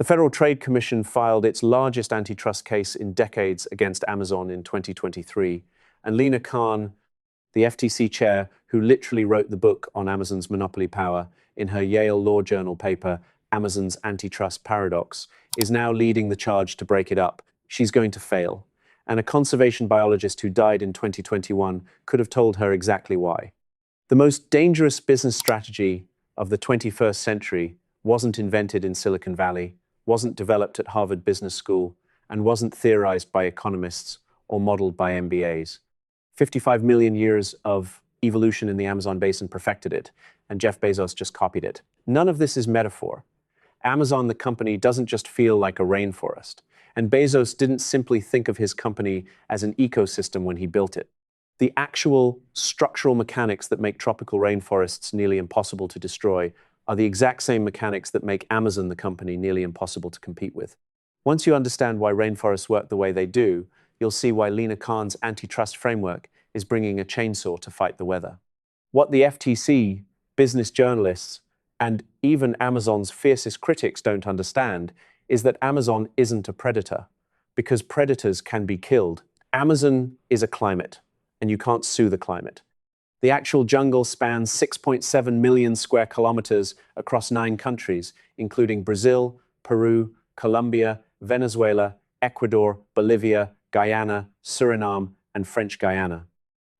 The Federal Trade Commission filed its largest antitrust case in decades against Amazon in 2023, and Lina Khan, the FTC chair who literally wrote the book on Amazon's monopoly power in her Yale Law Journal paper, Amazon's Antitrust Paradox, is now leading the charge to break it up. She's going to fail. And a conservation biologist who died in 2021 could have told her exactly why. The most dangerous business strategy of the 21st century wasn't invented in Silicon Valley, wasn't developed at Harvard Business School, and wasn't theorized by economists or modeled by MBAs. 55 million years of evolution in the Amazon basin perfected it, and Jeff Bezos just copied it. None of this is metaphor. Amazon, the company, doesn't just feel like a rainforest, and Bezos didn't simply think of his company as an ecosystem when he built it. The actual structural mechanics that make tropical rainforests nearly impossible to destroy are the exact same mechanics that make Amazon, the company, nearly impossible to compete with. Once you understand why rainforests work the way they do, you'll see why Lina Khan's antitrust framework is bringing a chainsaw to fight the weather. What the FTC, business journalists, and even Amazon's fiercest critics don't understand is that Amazon isn't a predator, because predators can be killed. Amazon is a climate, and you can't sue the climate. The actual jungle spans 6.7 million square kilometers across 9 countries, including Brazil, Peru, Colombia, Venezuela, Ecuador, Bolivia, Guyana, Suriname, and French Guyana.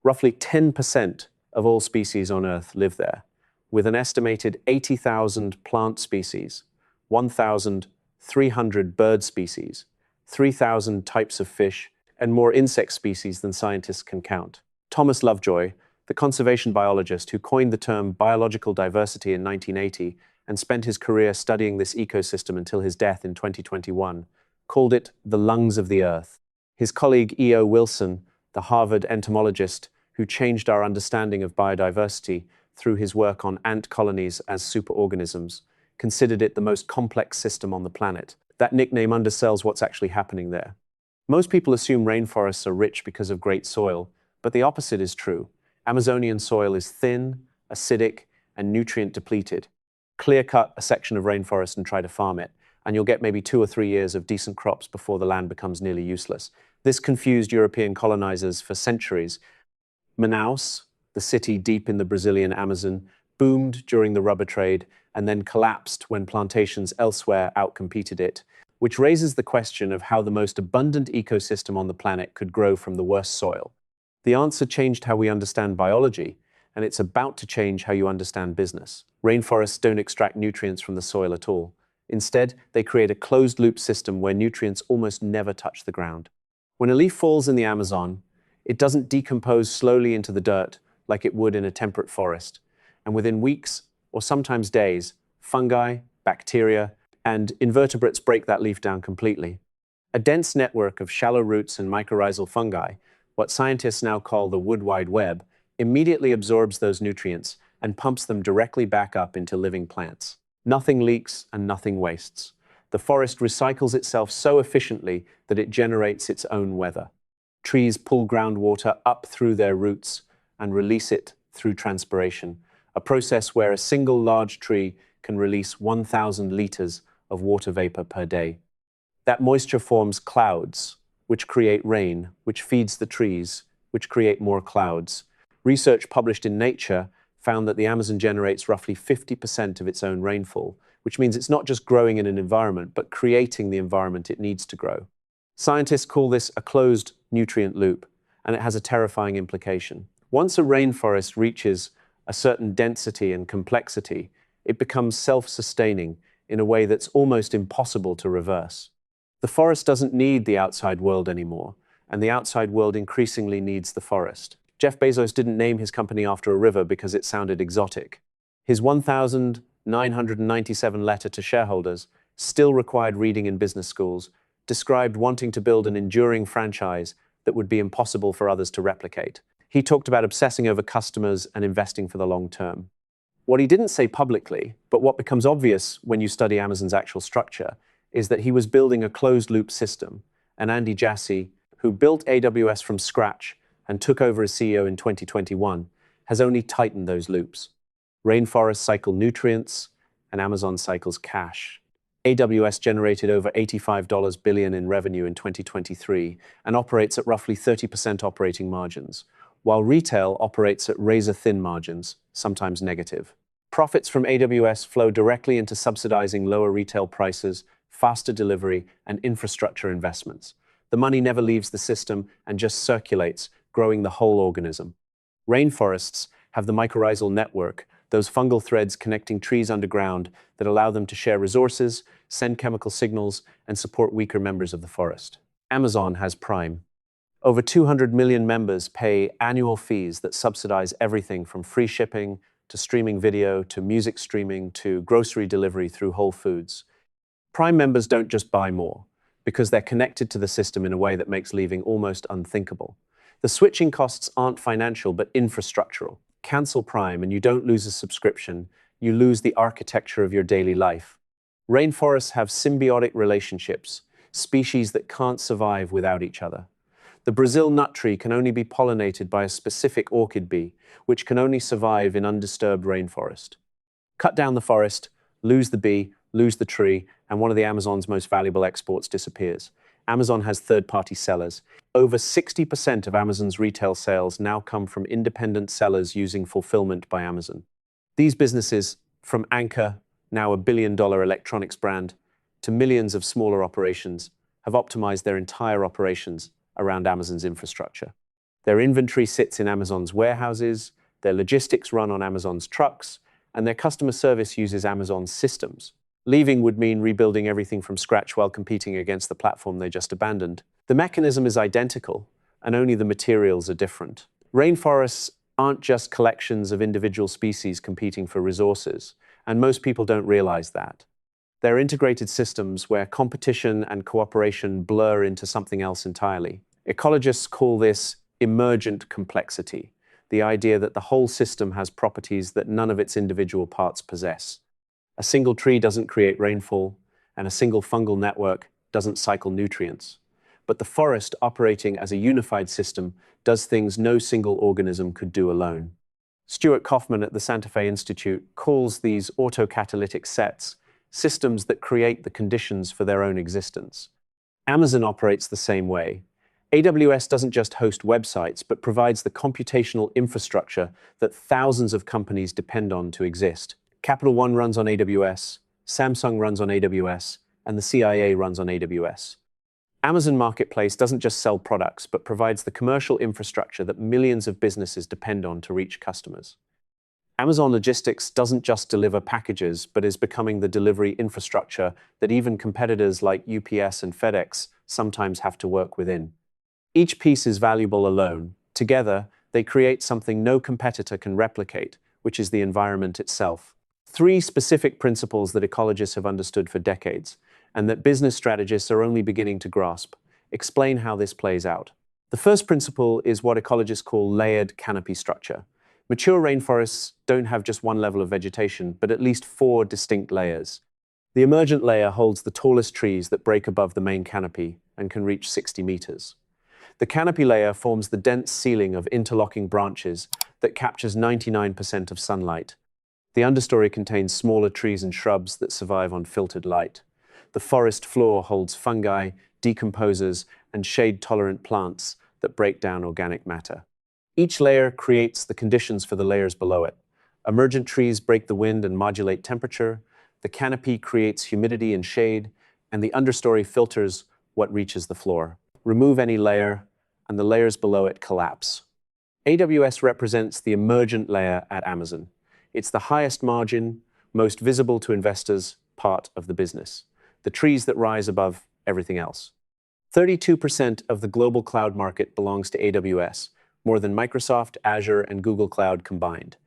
Roughly 10% of all species on Earth live there, with an estimated 80,000 plant species, 1,300 bird species, 3,000 types of fish, and more insect species than scientists can count. Thomas Lovejoy, the conservation biologist who coined the term biological diversity in 1980 and spent his career studying this ecosystem until his death in 2021, called it the lungs of the Earth. His colleague E.O. Wilson, the Harvard entomologist who changed our understanding of biodiversity through his work on ant colonies as superorganisms, considered it the most complex system on the planet. That nickname undersells what's actually happening there. Most people assume rainforests are rich because of great soil, but the opposite is true. Amazonian soil is thin, acidic, and nutrient depleted. Clear-cut a section of rainforest and try to farm it, and you'll get maybe 2 or 3 years of decent crops before the land becomes nearly useless. This confused European colonizers for centuries. Manaus, the city deep in the Brazilian Amazon, boomed during the rubber trade and then collapsed when plantations elsewhere outcompeted it, which raises the question of how the most abundant ecosystem on the planet could grow from the worst soil. The answer changed how we understand biology, and it's about to change how you understand business. Rainforests don't extract nutrients from the soil at all. Instead, they create a closed-loop system where nutrients almost never touch the ground. When a leaf falls in the Amazon, it doesn't decompose slowly into the dirt like it would in a temperate forest, and within weeks, or sometimes days, fungi, bacteria, and invertebrates break that leaf down completely. A dense network of shallow roots and mycorrhizal fungi, what scientists now call the wood wide web, immediately absorbs those nutrients and pumps them directly back up into living plants. Nothing leaks and nothing wastes. The forest recycles itself so efficiently that it generates its own weather. Trees pull groundwater up through their roots and release it through transpiration, a process where a single large tree can release 1,000 liters of water vapor per day. That moisture forms clouds, which create rain, which feeds the trees, which create more clouds. Research published in Nature found that the Amazon generates roughly 50% of its own rainfall, which means it's not just growing in an environment, but creating the environment it needs to grow. Scientists call this a closed nutrient loop, and it has a terrifying implication. Once a rainforest reaches a certain density and complexity, it becomes self-sustaining in a way that's almost impossible to reverse. The forest doesn't need the outside world anymore, and the outside world increasingly needs the forest. Jeff Bezos didn't name his company after a river because it sounded exotic. His 1,997 letter to shareholders, still required reading in business schools, described wanting to build an enduring franchise that would be impossible for others to replicate. He talked about obsessing over customers and investing for the long term. What he didn't say publicly, but what becomes obvious when you study Amazon's actual structure, is that he was building a closed-loop system, and Andy Jassy, who built AWS from scratch and took over as CEO in 2021, has only tightened those loops. Rainforests cycle nutrients, and Amazon cycles cash. AWS generated over $85 billion in revenue in 2023 and operates at roughly 30% operating margins, while retail operates at razor-thin margins, sometimes negative. Profits from AWS flow directly into subsidizing lower retail prices, faster delivery, and infrastructure investments. The money never leaves the system and just circulates, growing the whole organism. Rainforests have the mycorrhizal network, those fungal threads connecting trees underground that allow them to share resources, send chemical signals, and support weaker members of the forest. Amazon has Prime. Over 200 million members pay annual fees that subsidize everything from free shipping to streaming video to music streaming to grocery delivery through Whole Foods. Prime members don't just buy more, because they're connected to the system in a way that makes leaving almost unthinkable. The switching costs aren't financial but infrastructural. Cancel Prime and you don't lose a subscription, you lose the architecture of your daily life. Rainforests have symbiotic relationships, species that can't survive without each other. The Brazil nut tree can only be pollinated by a specific orchid bee, which can only survive in undisturbed rainforest. Cut down the forest, lose the bee, lose the tree, and one of the Amazon's most valuable exports disappears. Amazon has third-party sellers. Over 60% of Amazon's retail sales now come from independent sellers using fulfillment by Amazon. These businesses, from Anchor, now a billion-dollar electronics brand, to millions of smaller operations, have optimized their entire operations around Amazon's infrastructure. Their inventory sits in Amazon's warehouses, their logistics run on Amazon's trucks, and their customer service uses Amazon's systems. Leaving would mean rebuilding everything from scratch while competing against the platform they just abandoned. The mechanism is identical, and only the materials are different. Rainforests aren't just collections of individual species competing for resources, and most people don't realize that. They're integrated systems where competition and cooperation blur into something else entirely. Ecologists call this emergent complexity, the idea that the whole system has properties that none of its individual parts possess. A single tree doesn't create rainfall, and a single fungal network doesn't cycle nutrients. But the forest, operating as a unified system, does things no single organism could do alone. Stuart Kaufman at the Santa Fe Institute calls these autocatalytic sets systems that create the conditions for their own existence. Amazon operates the same way. AWS doesn't just host websites, but provides the computational infrastructure that thousands of companies depend on to exist. Capital One runs on AWS, Samsung runs on AWS, and the CIA runs on AWS. Amazon Marketplace doesn't just sell products, but provides the commercial infrastructure that millions of businesses depend on to reach customers. Amazon Logistics doesn't just deliver packages, but is becoming the delivery infrastructure that even competitors like UPS and FedEx sometimes have to work within. Each piece is valuable alone. Together, they create something no competitor can replicate, which is the environment itself. Three specific principles that ecologists have understood for decades, and that business strategists are only beginning to grasp, explain how this plays out. The first principle is what ecologists call layered canopy structure. Mature rainforests don't have just one level of vegetation, but at least four distinct layers. The emergent layer holds the tallest trees that break above the main canopy and can reach 60 meters. The canopy layer forms the dense ceiling of interlocking branches that captures 99% of sunlight. The understory contains smaller trees and shrubs that survive on filtered light. The forest floor holds fungi, decomposers, and shade-tolerant plants that break down organic matter. Each layer creates the conditions for the layers below it. Emergent trees break the wind and modulate temperature. The canopy creates humidity and shade, and the understory filters what reaches the floor. Remove any layer, and the layers below it collapse. AWS represents the emergent layer at Amazon. It's the highest margin, most visible to investors part of the business, the trees that rise above everything else. 32% of the global cloud market belongs to AWS, more than Microsoft, Azure, and Google Cloud combined.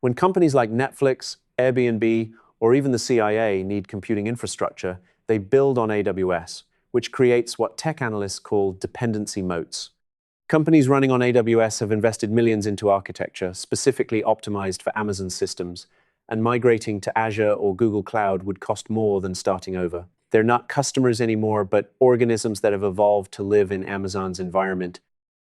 When companies like Netflix, Airbnb, or even the CIA need computing infrastructure, they build on AWS, which creates what tech analysts call dependency moats. Companies running on AWS have invested millions into architecture, specifically optimized for Amazon systems, and migrating to Azure or Google Cloud would cost more than starting over. They're not customers anymore, but organisms that have evolved to live in Amazon's environment.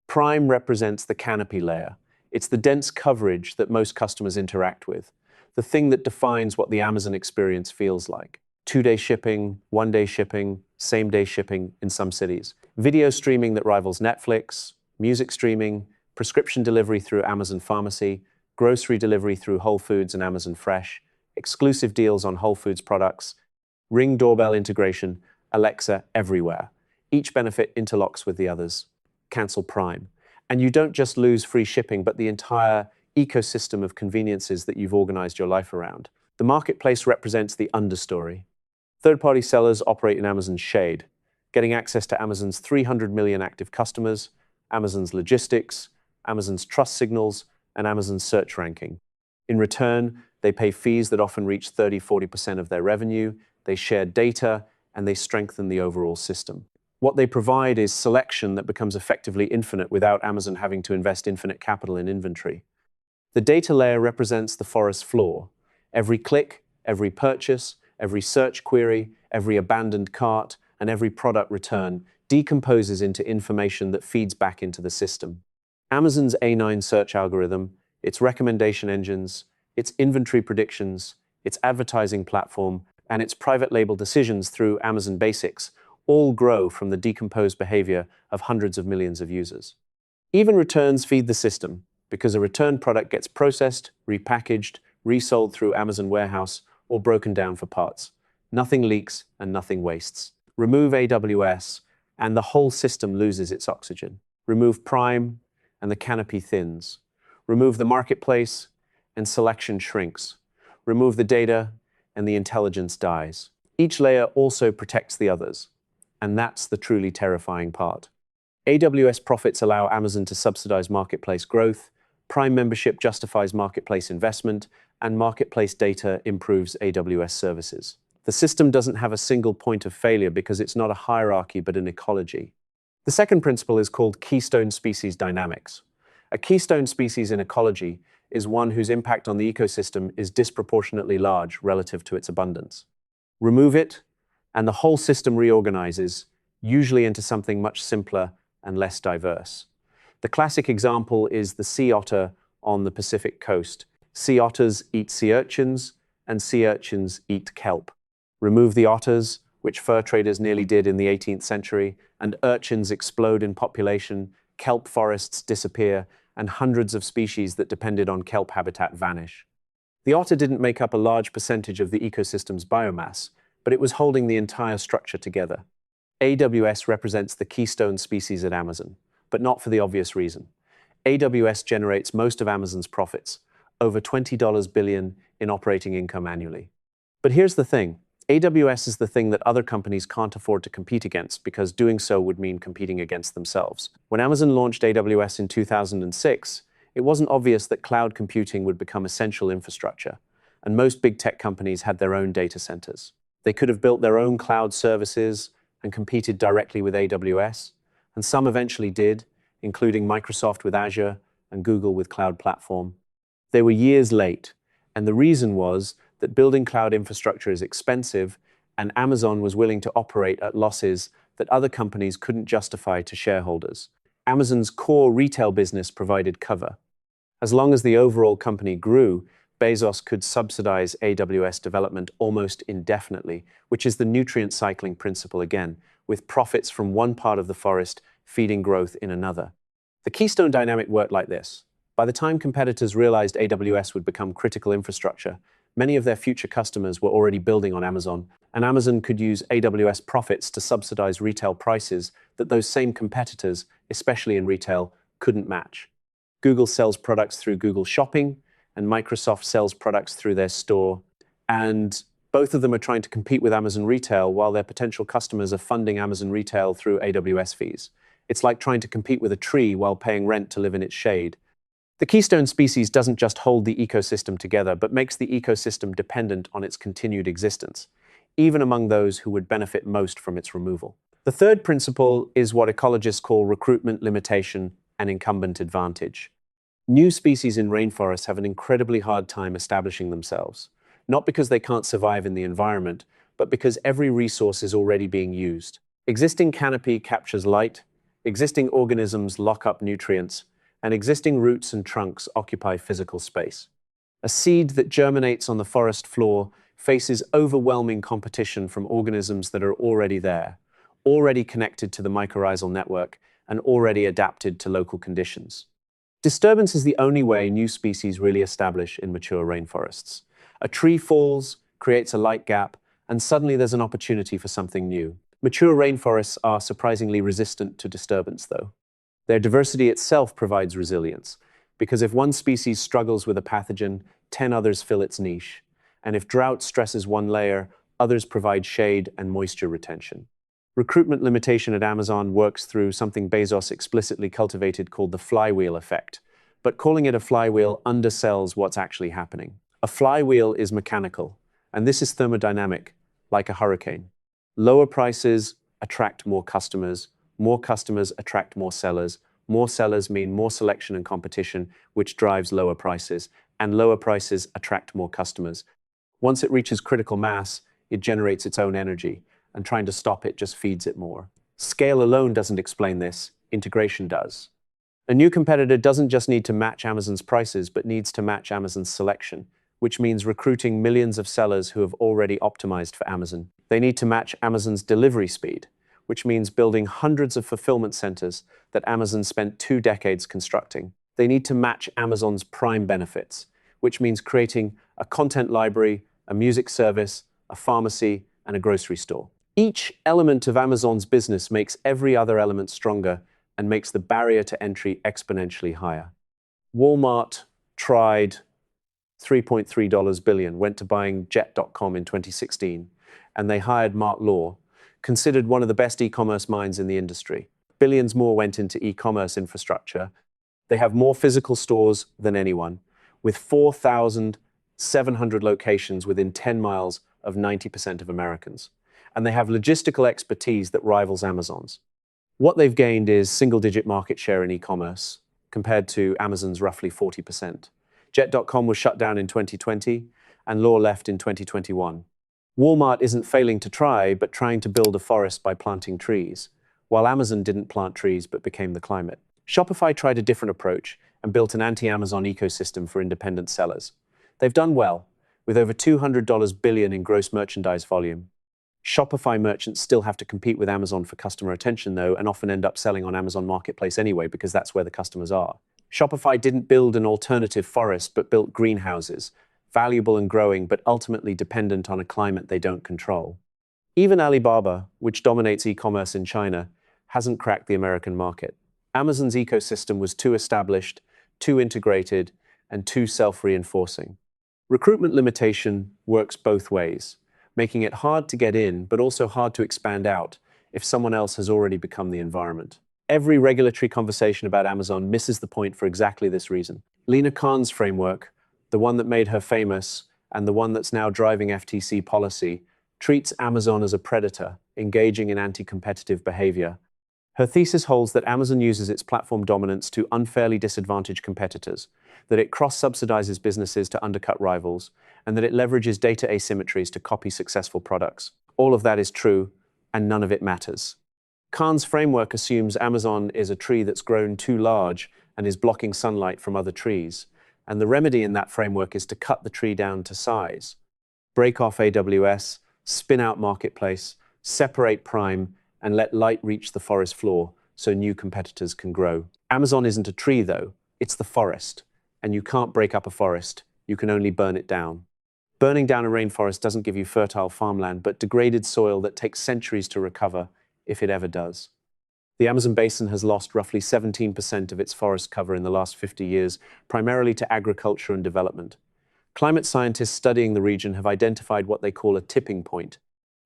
Prime represents the canopy layer. It's the dense coverage that most customers interact with, the thing that defines what the Amazon experience feels like. 2-day shipping, 1-day shipping, same-day shipping in some cities. Video streaming that rivals Netflix, music streaming, prescription delivery through Amazon Pharmacy, grocery delivery through Whole Foods and Amazon Fresh, exclusive deals on Whole Foods products, Ring doorbell integration, Alexa everywhere. Each benefit interlocks with the others. Cancel Prime. And you don't just lose free shipping, but the entire ecosystem of conveniences that you've organized your life around. The marketplace represents the understory. Third-party sellers operate in Amazon's shade, getting access to Amazon's 300 million active customers, Amazon's logistics, Amazon's trust signals, and Amazon's search ranking. In return, they pay fees that often reach 30–40% of their revenue, they share data, and they strengthen the overall system. What they provide is selection that becomes effectively infinite without Amazon having to invest infinite capital in inventory. The data layer represents the forest floor. Every click, every purchase, every search query, every abandoned cart, and every product return decomposes into information that feeds back into the system. Amazon's A9 search algorithm, its recommendation engines, its inventory predictions, its advertising platform, and its private label decisions through Amazon Basics all grow from the decomposed behavior of hundreds of millions of users. Even returns feed the system, because a returned product gets processed, repackaged, resold through Amazon Warehouse, or broken down for parts. Nothing leaks and nothing wastes. Remove AWS, and the whole system loses its oxygen. Remove Prime, and the canopy thins. Remove the marketplace, and selection shrinks. Remove the data, and the intelligence dies. Each layer also protects the others, and that's the truly terrifying part. AWS profits allow Amazon to subsidize marketplace growth, Prime membership justifies marketplace investment, and marketplace data improves AWS services. The system doesn't have a single point of failure because it's not a hierarchy but an ecology. The second principle is called keystone species dynamics. A keystone species in ecology is one whose impact on the ecosystem is disproportionately large relative to its abundance. Remove it, and the whole system reorganizes, usually into something much simpler and less diverse. The classic example is the sea otter on the Pacific coast. Sea otters eat sea urchins, and sea urchins eat kelp. Remove the otters, which fur traders nearly did in the 18th century, and urchins explode in population, kelp forests disappear, and hundreds of species that depended on kelp habitat vanish. The otter didn't make up a large percentage of the ecosystem's biomass, but it was holding the entire structure together. AWS represents the keystone species at Amazon, but not for the obvious reason. AWS generates most of Amazon's profits, over $20 billion in operating income annually. But here's the thing. AWS is the thing that other companies can't afford to compete against because doing so would mean competing against themselves. When Amazon launched AWS in 2006, it wasn't obvious that cloud computing would become essential infrastructure, and most big tech companies had their own data centers. They could have built their own cloud services and competed directly with AWS, and some eventually did, including Microsoft with Azure and Google with Cloud Platform. They were years late, and the reason was that building cloud infrastructure is expensive, and Amazon was willing to operate at losses that other companies couldn't justify to shareholders. Amazon's core retail business provided cover. As long as the overall company grew, Bezos could subsidize AWS development almost indefinitely, which is the nutrient cycling principle again, with profits from one part of the forest feeding growth in another. The keystone dynamic worked like this. By the time competitors realized AWS would become critical infrastructure, many of their future customers were already building on Amazon, and Amazon could use AWS profits to subsidize retail prices that those same competitors, especially in retail, couldn't match. Google sells products through Google Shopping, and Microsoft sells products through their store, and both of them are trying to compete with Amazon Retail while their potential customers are funding Amazon Retail through AWS fees. It's like trying to compete with a tree while paying rent to live in its shade. The keystone species doesn't just hold the ecosystem together, but makes the ecosystem dependent on its continued existence, even among those who would benefit most from its removal. The third principle is what ecologists call recruitment limitation and incumbent advantage. New species in rainforests have an incredibly hard time establishing themselves, not because they can't survive in the environment, but because every resource is already being used. Existing canopy captures light, existing organisms lock up nutrients, and existing roots and trunks occupy physical space. A seed that germinates on the forest floor faces overwhelming competition from organisms that are already there, already connected to the mycorrhizal network, and already adapted to local conditions. Disturbance is the only way new species really establish in mature rainforests. A tree falls, creates a light gap, and suddenly there's an opportunity for something new. Mature rainforests are surprisingly resistant to disturbance, though. Their diversity itself provides resilience, because if one species struggles with a pathogen, 10 others fill its niche. And if drought stresses one layer, others provide shade and moisture retention. Recruitment limitation at Amazon works through something Bezos explicitly cultivated called the flywheel effect, but calling it a flywheel undersells what's actually happening. A flywheel is mechanical, and this is thermodynamic, like a hurricane. Lower prices attract more customers attract more sellers mean more selection and competition, which drives lower prices, and lower prices attract more customers. Once it reaches critical mass, it generates its own energy, and trying to stop it just feeds it more. Scale alone doesn't explain this, integration does. A new competitor doesn't just need to match Amazon's prices, but needs to match Amazon's selection, which means recruiting millions of sellers who have already optimized for Amazon. They need to match Amazon's delivery speed, which means building hundreds of fulfillment centers that Amazon spent 2 decades constructing. They need to match Amazon's Prime benefits, which means creating a content library, a music service, a pharmacy, and a grocery store. Each element of Amazon's business makes every other element stronger and makes the barrier to entry exponentially higher. Walmart tried $3.3 billion, went to buying Jet.com in 2016, and they hired Mark Law, considered one of the best e-commerce minds in the industry. Billions more went into e-commerce infrastructure. They have more physical stores than anyone, with 4,700 locations within 10 miles of 90% of Americans. And they have logistical expertise that rivals Amazon's. What they've gained is single-digit market share in e-commerce, compared to Amazon's roughly 40%. Jet.com was shut down in 2020, and Law left in 2021. Walmart isn't failing to try, but trying to build a forest by planting trees, while Amazon didn't plant trees but became the climate. Shopify tried a different approach and built an anti-Amazon ecosystem for independent sellers. They've done well, with over $200 billion in gross merchandise volume. Shopify merchants still have to compete with Amazon for customer attention, though, and often end up selling on Amazon Marketplace anyway because that's where the customers are. Shopify didn't build an alternative forest but built greenhouses, valuable and growing but ultimately dependent on a climate they don't control. Even Alibaba, which dominates e-commerce in China, hasn't cracked the American market. Amazon's ecosystem was too established, too integrated, and too self-reinforcing. Recruitment limitation works both ways, making it hard to get in, but also hard to expand out if someone else has already become the environment. Every regulatory conversation about Amazon misses the point for exactly this reason. Lina Khan's framework, the one that made her famous and the one that's now driving FTC policy, treats Amazon as a predator, engaging in anti-competitive behavior. Her thesis holds that Amazon uses its platform dominance to unfairly disadvantage competitors, that it cross-subsidizes businesses to undercut rivals, and that it leverages data asymmetries to copy successful products. All of that is true, and none of it matters. Khan's framework assumes Amazon is a tree that's grown too large and is blocking sunlight from other trees, and the remedy in that framework is to cut the tree down to size. Break off AWS, spin out Marketplace, separate Prime, and let light reach the forest floor so new competitors can grow. Amazon isn't a tree, though. It's the forest. And you can't break up a forest. You can only burn it down. Burning down a rainforest doesn't give you fertile farmland, but degraded soil that takes centuries to recover, if it ever does. The Amazon basin has lost roughly 17% of its forest cover in the last 50 years, primarily to agriculture and development. Climate scientists studying the region have identified what they call a tipping point.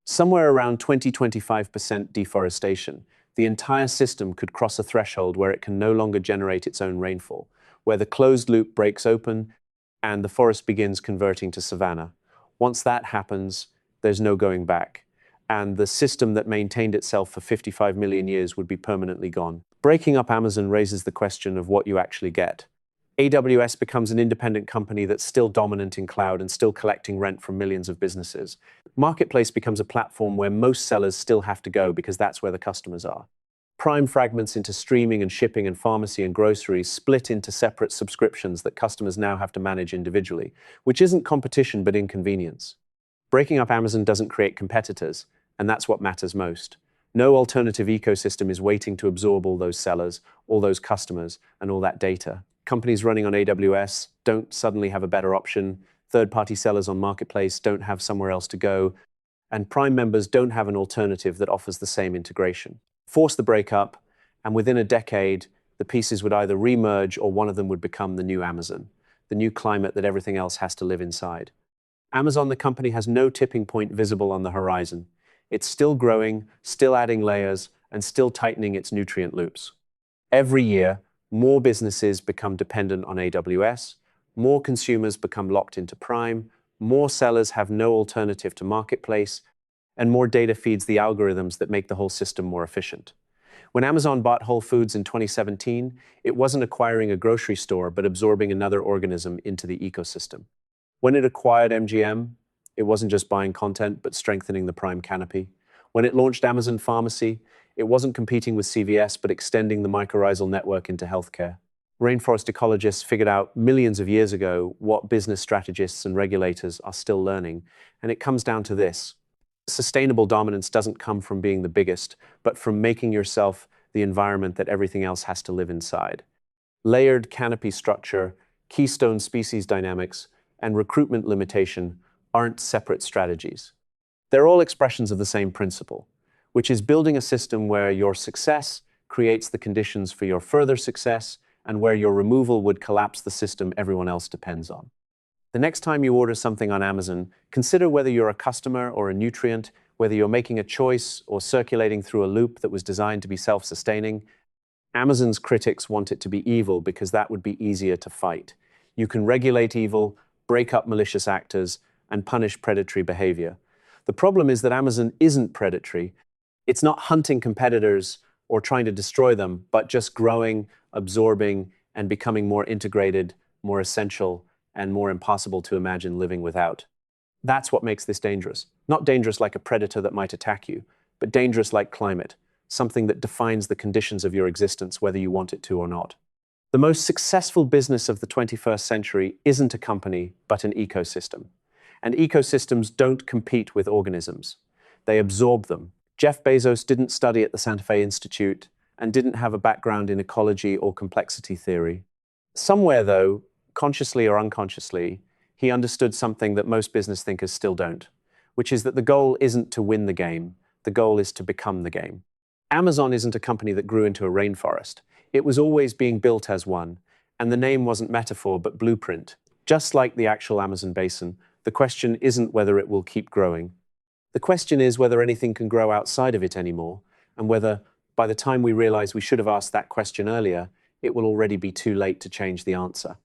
Somewhere around 20–25% deforestation, the entire system could cross a threshold where it can no longer generate its own rainfall, where the closed loop breaks open and the forest begins converting to savanna. Once that happens, there's no going back, and the system that maintained itself for 55 million years would be permanently gone. Breaking up Amazon raises the question of what you actually get. AWS becomes an independent company that's still dominant in cloud and still collecting rent from millions of businesses. Marketplace becomes a platform where most sellers still have to go because that's where the customers are. Prime fragments into streaming and shipping and pharmacy and groceries, split into separate subscriptions that customers now have to manage individually, which isn't competition but inconvenience. Breaking up Amazon doesn't create competitors, and that's what matters most. No alternative ecosystem is waiting to absorb all those sellers, all those customers, and all that data. Companies running on AWS don't suddenly have a better option. Third-party sellers on Marketplace don't have somewhere else to go. And Prime members don't have an alternative that offers the same integration. Force the breakup, and within a decade, the pieces would either remerge or one of them would become the new Amazon, the new climate that everything else has to live inside. Amazon, the company, has no tipping point visible on the horizon. It's still growing, still adding layers, and still tightening its nutrient loops. Every year, more businesses become dependent on AWS, more consumers become locked into Prime, more sellers have no alternative to Marketplace, and more data feeds the algorithms that make the whole system more efficient. When Amazon bought Whole Foods in 2017, it wasn't acquiring a grocery store, but absorbing another organism into the ecosystem. When it acquired MGM, it wasn't just buying content, but strengthening the Prime canopy. When it launched Amazon Pharmacy, it wasn't competing with CVS, but extending the mycorrhizal network into healthcare. Rainforest ecologists figured out millions of years ago what business strategists and regulators are still learning, and it comes down to this. Sustainable dominance doesn't come from being the biggest, but from making yourself the environment that everything else has to live inside. Layered canopy structure, keystone species dynamics, and recruitment limitation aren't separate strategies. They're all expressions of the same principle, which is building a system where your success creates the conditions for your further success, and where your removal would collapse the system everyone else depends on. The next time you order something on Amazon, consider whether you're a customer or a nutrient, whether you're making a choice or circulating through a loop that was designed to be self-sustaining. Amazon's critics want it to be evil because that would be easier to fight. You can regulate evil, break up malicious actors, and punish predatory behavior. The problem is that Amazon isn't predatory. It's not hunting competitors or trying to destroy them, but just growing, absorbing, and becoming more integrated, more essential, and more impossible to imagine living without. That's what makes this dangerous. Not dangerous like a predator that might attack you, but dangerous like climate, something that defines the conditions of your existence, whether you want it to or not. The most successful business of the 21st century isn't a company, but an ecosystem. And ecosystems don't compete with organisms. They absorb them. Jeff Bezos didn't study at the Santa Fe Institute and didn't have a background in ecology or complexity theory. Somewhere, though, consciously or unconsciously, he understood something that most business thinkers still don't, which is that the goal isn't to win the game, the goal is to become the game. Amazon isn't a company that grew into a rainforest. It was always being built as one, and the name wasn't metaphor but blueprint. Just like the actual Amazon basin, the question isn't whether it will keep growing. The question is whether anything can grow outside of it anymore, and whether, by the time we realize we should have asked that question earlier, it will already be too late to change the answer.